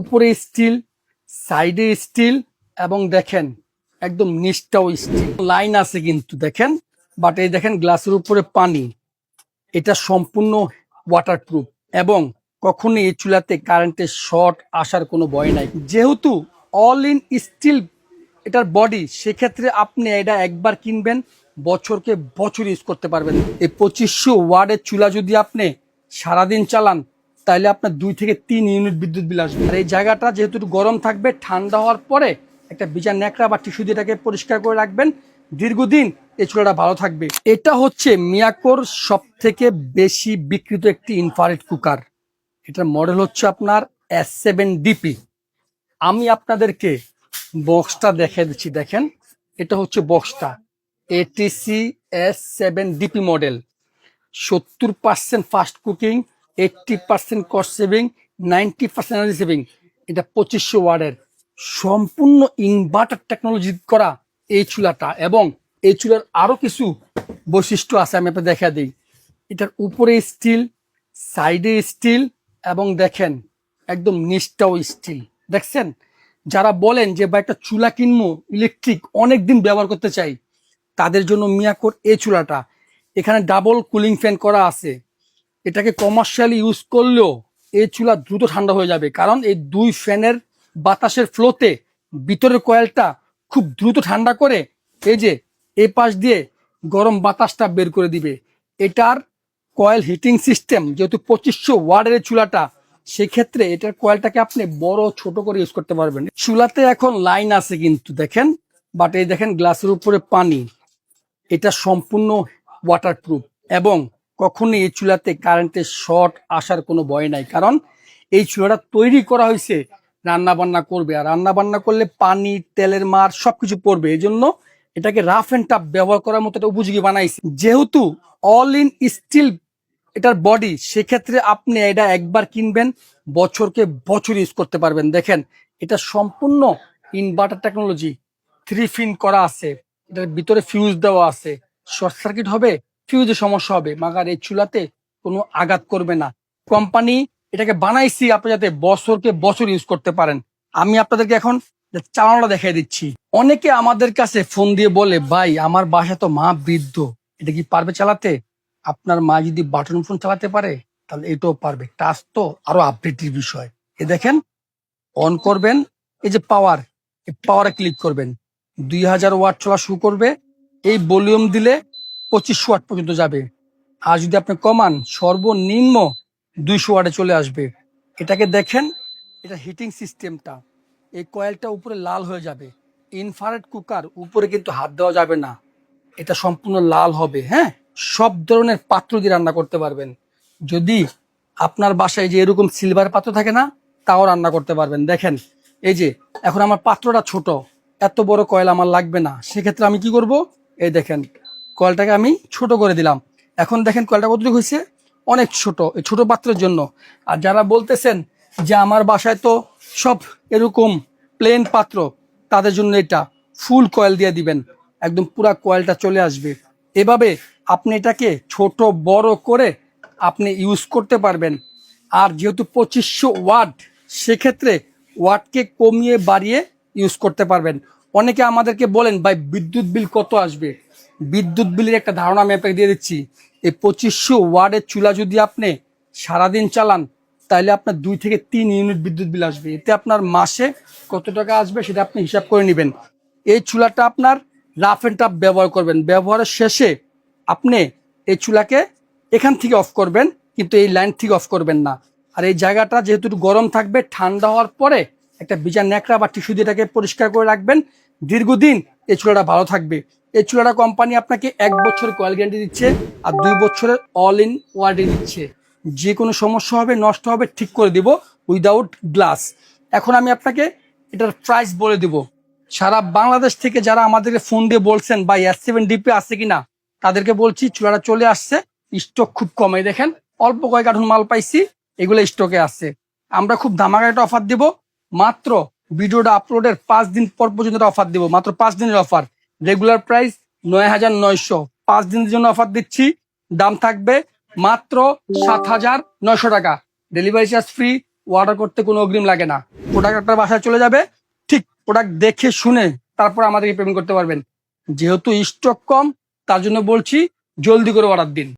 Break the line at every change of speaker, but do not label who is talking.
উপরে স্টিল, সাইডে স্টিল এবং দেখেন একদম নিচটাও স্টিল। লাইন আছে কিন্তু দেখেন, বাট এই দেখেন গ্লাসের উপরে পানি। এটা সম্পূর্ণ ওয়াটারপ্রুফ এবং কখনোই এই চুলাতে কারেন্টের শর্ট আসার কোনো ভয় নাই। যেহেতু অল ইন স্টিল এটার বডি, সেক্ষেত্রে আপনি এটা একবার কিনবেন, বছরকে বছর ইউজ করতে পারবেন। এই 2500 ওয়াটের চুলা যদি আপনি সারাদিন চালান, তাহলে আপনার 2 থেকে 3 ইউনিট বিদ্যুৎ বিল আসবে। আর এই জায়গাটা যেহেতু একটু গরম থাকবে, ঠান্ডা হওয়ার পরে একটা ভিজা ন্যাকড়া বা টিস্যু দিয়ে এটাকে পরিষ্কার করে রাখবেন, দীর্ঘদিন এই চুলাটা ভালো থাকবে। এটা হচ্ছে মিয়াকোর সব থেকে বেশি বিক্রিত একটি ইনফ্রারেড কুকার। এটার মডেল হচ্ছে আপনার S7DP। আমি আপনাদেরকে বক্সটা দেখে দিচ্ছি, দেখেন এটা হচ্ছে বক্সটা। ATC S7DP model, 70% fast cooking, 80% cost saving, 90% energy saving. এটা 2500 ওয়াটের সম্পূর্ণ ইনভার্টার টেকনোলজি করা এই চুলাটা। এবং এই চুলার আরো কিছু বৈশিষ্ট্য আছে, আমি আপনাকে দেখা দিই। এটার উপরে স্টিল, সাইডে স্টিল এবং দেখেন একদম নিচটাও স্টিল। দেখছেন, যারা বলেন যে বা একটা চুলা কিনবো ইলেকট্রিক অনেক দিন ব্যবহার করতে চাই, তাদের জন্য মিয়াকোর এই চুলাটা। এখানে ডাবল কুলিং ফ্যান করা আছে। এটাকে কমার্শিয়ালি ইউজ করলেও এই চুলা দ্রুত ঠান্ডা হয়ে যাবে, কারণ এই 2 ফ্যানের বাতাসের ফ্লোতে ভিতরের কয়েলটা খুব দ্রুত ঠান্ডা করে এই যে এই পাশ দিয়ে গরম বাতাসটা বের করে দিবে। এটার কয়েল হিটিং সিস্টেম, যেহেতু 2500 ওয়াটের চুলাটা, সেক্ষেত্রে এটার কয়েলটাকে আপনি বড় ছোট করে ইউজ করতে পারবেন। চুলাতে এখন লাইন আছে কিন্তু দেখেন, বাট এই দেখেন গ্লাসের উপরে পানি। এটা সম্পূর্ণ ওয়াটারপ্রুফ এবং কখনোই এই চুলাতে কারেন্টের শর্ট আসার কোনো ভয় নাই, কারণ এই চুলাটা তৈরি করা হয়েছে রান্না বান্না করবে, আর রান্না বান্না করলে পানি তেলের মার সবকিছু পড়বে। এই জন্য এটাকে রাফ এন্ড টাফ ব্যবহার করার মতো একটা উপযোগী বানাইছে। যেহেতু অল ইন স্টিল এটার বডি, সেক্ষেত্রে আপনি এটা একবার কিনবেন, বছরকে বছর ইউজ করতে পারবেন। দেখেন এটা সম্পূর্ণ ইনভার্টার টেকনোলজি, 3 পিন করা আছে। এটার ভিতরে ফিউজ দেওয়া আছে, শর্ট সার্কিট হবে, ফিউজের সমস্যা হবে, মাগার এই চুলাতে কোনো আঘাত করবে না। কোম্পানি এটাকে বানাইছি আপনি যাতে বছরকে বছর ইউজ করতে পারেন। আমি আপনাদেরকে এখন চালানোটা দেখিয়ে দিচ্ছি। অনেকে আমাদের কাছে ফোন দিয়ে বলে, ভাই আমার বাসা তো মা বৃদ্ধ, এটা কি পারবে চালাতে? আপনার মা যদি বাটন ফোন চালাতে পারে, তাহলে এটাও পারবে। টাচ তো আরো আপডেটের বিষয়। এ দেখেন, অন করবেন, এই যে পাওয়ার, এই পাওয়ারে ক্লিক করবেন, 2000 ওয়াট চলা শুরু করবে। এই ভলিউম দিলে 2500 ওয়াট পর্যন্ত যাবে। আর যদি আপনি কমান, সর্বনিম্ন 200 ওয়াটে চলে আসবে। এটাকে দেখেন, এটা হিটিং সিস্টেমটা, এই কয়েলটা উপরে লাল হয়ে যাবে। ইনফ্রারেড কুকার, উপরে কিন্তু হাত দেওয়া যাবে না, এটা সম্পূর্ণ লাল হবে। হ্যাঁ, সব ধরনের পাত্র দিয়ে রান্না করতে পারবেন। যদি আপনার বাসায় যে এরকম সিলভার পাত্র থাকে না, তাও রান্না করতে পারবেন। দেখেন এই যে এখন আমার পাত্রটা ছোট, এত বড় কয়েল আমার লাগবে না, সেক্ষেত্রে আমি কি করব, এই দেখেন কয়েলটাকে আমি ছোট করে দিলাম। এখন দেখেন কয়েলটা কতটুকু হয়েছে, অনেক ছোট, এই ছোট পাত্রের জন্য। আর যারা বলতেছেন যে আমার বাসায় তো সব এরকম প্লেন পাত্র, তাদের জন্য এটা ফুল কয়েল দিয়ে দিবেন, একদম পুরা কয়েলটা চলে আসবে। এভাবে আপনি এটাকে ছোট বড় করে আপনি ইউজ করতে পারবেন। আর যেহেতু 2500 ওয়াট, সেক্ষেত্রে ওয়াটকে কমিয়ে বাড়িয়ে ইউজ করতে পারবেন। অনেকে আমাদেরকে বলেন, ভাই বিদ্যুৎ বিল কত আসবে? বিদ্যুৎ বিলের একটা ধারণা আমি আপনাকে দিয়ে দিচ্ছি। এই 2500 ওয়াটের চুলা যদি আপনি সারাদিন চালান, তাহলে আপনার 2 থেকে 3 ইউনিট বিদ্যুৎ বিল আসবে। এতে আপনার মাসে কত টাকা আসবে সেটা আপনি হিসাব করে নেবেন। এই চুলাটা আপনার রাফ এন্ড টাফ ব্যবহার করবেন, ব্যবহারের শেষে আপনি এই চুলাকে এখান থেকে অফ করবেন, কিন্তু এই লাইন থেকে অফ করবেন না। আর এই জায়গাটা যেহেতু একটু গরম থাকবে, ঠান্ডা হওয়ার পরে একটা ভিজা ন্যাকড়া বা টিস্যু দিয়ে এটাকে পরিষ্কার করে রাখবেন, দীর্ঘদিন এই চুলাটা ভালো থাকবে। এই চুলাটা কোম্পানি আপনাকে 1 বছরের কয়েল গ্যারান্টি দিচ্ছে, আর 2 বছরের অল ইন ওয়ারেন্টি দিচ্ছে। যে কোনো সমস্যা হবে, নষ্ট হবে, ঠিক করে দিব উইদাউট গ্লাস। এখন আমি আপনাকে এটার প্রাইস বলে দিব। সারা বাংলাদেশ থেকে যারা আমাদেরকে ফোন দিয়ে বলছেন ভাই S7DP আছে কিনা, তাদেরকে বলছি চুলাটা চলে আসছে, স্টক খুব কমে। দেখেন অল্প কয়েক কার্টুন মাল পাইছি, এগুলো স্টকে আছে। আমরা খুব ধামাকা একটা অফার দিব, মাত্র ভিডিওটা আপলোডের 5 দিন পর পর্যন্ত অফার দিব, মাত্র 5 দিনের অফার। রেগুলার প্রাইস 9900, 5 দিনের জন্য অফার দিচ্ছি। দাম থাকবে মাত্র 7900 টাকা, ডেলিভারি চার্জ ফ্রি, অর্ডার করতে কোনো অগ্রিম লাগে না। প্রোডাক্ট আপনার বাসায় চলে যাবে, ঠিক প্রোডাক্ট দেখে শুনে তারপর আমাদেরকে পেমেন্ট করতে পারবেন। যেহেতু স্টক কম, তার জন্য বলছি জলদি করে অর্ডার দিন।